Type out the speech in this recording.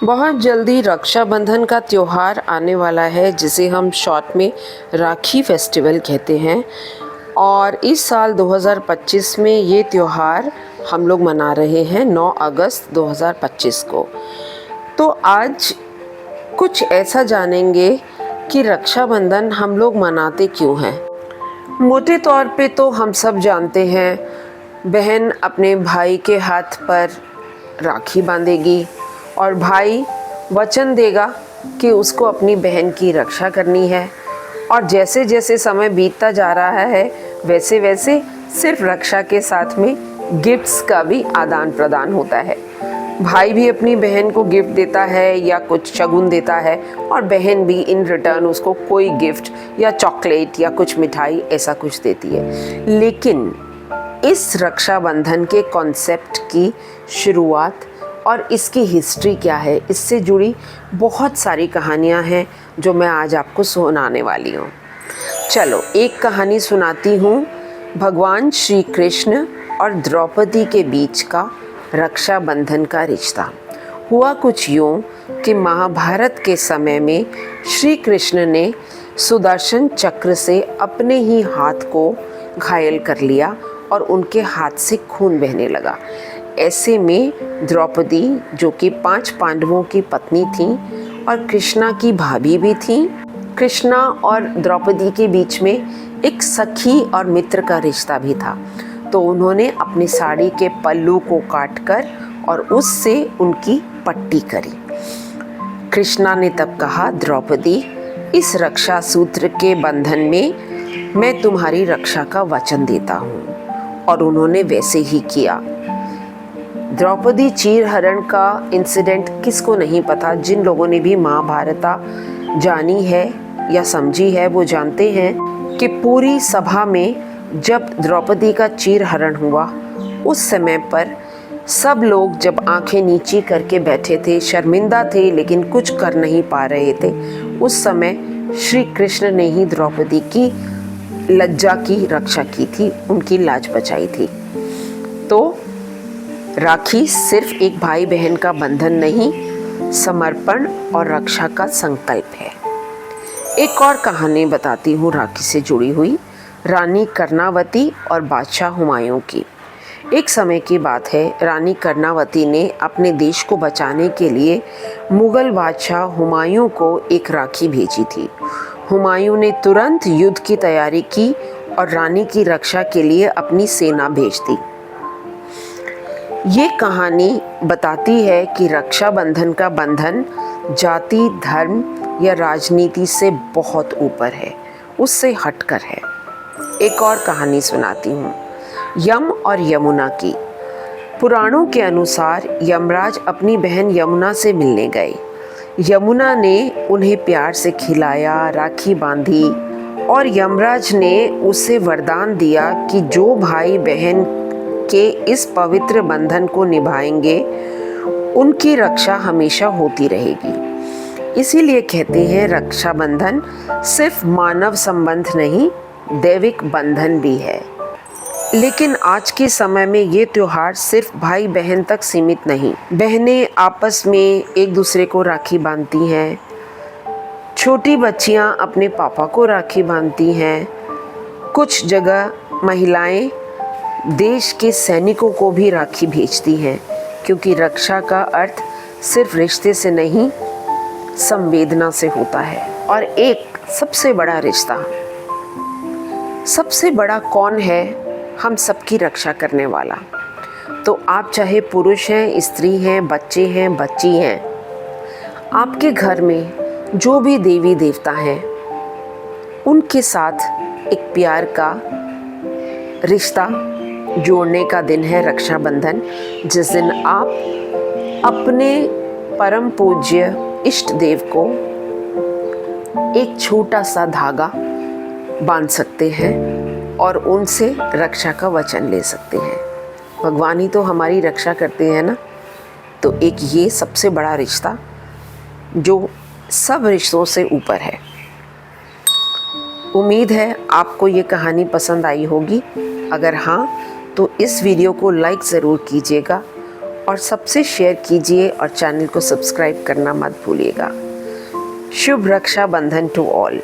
बहुत जल्दी रक्षाबंधन का त्यौहार आने वाला है, जिसे हम शॉर्ट में राखी फेस्टिवल कहते हैं। और इस साल 2025 में ये त्यौहार हम लोग मना रहे हैं 9 अगस्त 2025 को। तो आज कुछ ऐसा जानेंगे कि रक्षाबंधन हम लोग मनाते क्यों हैं। मोटे तौर पे तो हम सब जानते हैं, बहन अपने भाई के हाथ पर राखी बांधेगी और भाई वचन देगा कि उसको अपनी बहन की रक्षा करनी है। और जैसे जैसे समय बीतता जा रहा है वैसे वैसे सिर्फ रक्षा के साथ में गिफ्ट्स का भी आदान प्रदान होता है। भाई भी अपनी बहन को गिफ्ट देता है या कुछ शगुन देता है, और बहन भी इन रिटर्न उसको कोई गिफ्ट या चॉकलेट या कुछ मिठाई ऐसा कुछ देती है। लेकिन इस रक्षाबंधन के कॉन्सेप्ट की शुरुआत और इसकी हिस्ट्री क्या है, इससे जुड़ी बहुत सारी कहानियाँ हैं जो मैं आज आपको सुनाने वाली हूँ। चलो एक कहानी सुनाती हूँ, भगवान श्री कृष्ण और द्रौपदी के बीच का रक्षाबंधन का रिश्ता। हुआ कुछ यूँ कि महाभारत के समय में श्री कृष्ण ने सुदर्शन चक्र से अपने ही हाथ को घायल कर लिया और उनके हाथ से खून बहने लगा। ऐसे में द्रौपदी, जो कि 5 पांडवों की पत्नी थी और कृष्णा की भाभी भी थी, कृष्णा और द्रौपदी के बीच में एक सखी और मित्र का रिश्ता भी था। तो उन्होंने अपनी साड़ी के पल्लू को काटकर और उससे उनकी पट्टी करी। कृष्णा ने तब कहा, द्रौपदी, इस रक्षा सूत्र के बंधन में मैं तुम्हारी रक्षा का वचन देता हूँ। और उन्होंने वैसे ही किया। द्रौपदी चीरहरण का इंसिडेंट किसको नहीं पता। जिन लोगों ने भी महाभारता जानी है या समझी है वो जानते हैं कि पूरी सभा में जब द्रौपदी का चीरहरण हुआ, उस समय पर सब लोग जब आंखें नीची करके बैठे थे, शर्मिंदा थे लेकिन कुछ कर नहीं पा रहे थे, उस समय श्री कृष्ण ने ही द्रौपदी की लज्जा की रक्षा की थी, उनकी लाज बचाई थी। तो राखी सिर्फ एक भाई बहन का बंधन नहीं, समर्पण और रक्षा का संकल्प है। एक और कहानी बताती हूँ राखी से जुड़ी हुई, रानी कर्णावती और बादशाह हुमायूं की। एक समय की बात है, रानी कर्णावती ने अपने देश को बचाने के लिए मुगल बादशाह हुमायूं को एक राखी भेजी थी। हुमायूं ने तुरंत युद्ध की तैयारी की और रानी की रक्षा के लिए अपनी सेना भेज दी। ये कहानी बताती है कि रक्षाबंधन का बंधन जाति, धर्म या राजनीति से बहुत ऊपर है, उससे हटकर है। एक और कहानी सुनाती हूँ, यम और यमुना की। पुराणों के अनुसार यमराज अपनी बहन यमुना से मिलने गए। यमुना ने उन्हें प्यार से खिलाया, राखी बांधी और यमराज ने उसे वरदान दिया कि जो भाई बहन के इस पवित्र बंधन को निभाएंगे उनकी रक्षा हमेशा होती रहेगी। इसीलिए कहते हैं रक्षाबंधन सिर्फ मानव संबंध नहीं, दैविक बंधन भी है। लेकिन आज के समय में ये त्योहार सिर्फ भाई बहन तक सीमित नहीं, बहनें आपस में एक दूसरे को राखी बांधती हैं, छोटी बच्चियां अपने पापा को राखी बांधती हैं, कुछ जगह महिलाएं देश के सैनिकों को भी राखी भेजती हैं, क्योंकि रक्षा का अर्थ सिर्फ रिश्ते से नहीं, संवेदना से होता है। और एक सबसे बड़ा रिश्ता, सबसे बड़ा कौन है? हम सबकी रक्षा करने वाला। तो आप चाहे पुरुष हैं, स्त्री हैं, बच्चे हैं, बच्ची हैं, आपके घर में जो भी देवी देवता हैं, उनके साथ एक प्यार का रिश्ता जोड़ने का दिन है रक्षाबंधन, जिस दिन आप अपने परम पूज्य इष्ट देव को एक छोटा सा धागा बांध सकते हैं और उनसे रक्षा का वचन ले सकते हैं। भगवान ही तो हमारी रक्षा करते हैं ना। तो एक ये सबसे बड़ा रिश्ता जो सब रिश्तों से ऊपर है। उम्मीद है आपको ये कहानी पसंद आई होगी। अगर हाँ तो इस वीडियो को लाइक ज़रूर कीजिएगा और सबसे शेयर कीजिए और चैनल को सब्सक्राइब करना मत भूलिएगा। शुभ रक्षाबंधन टू ऑल।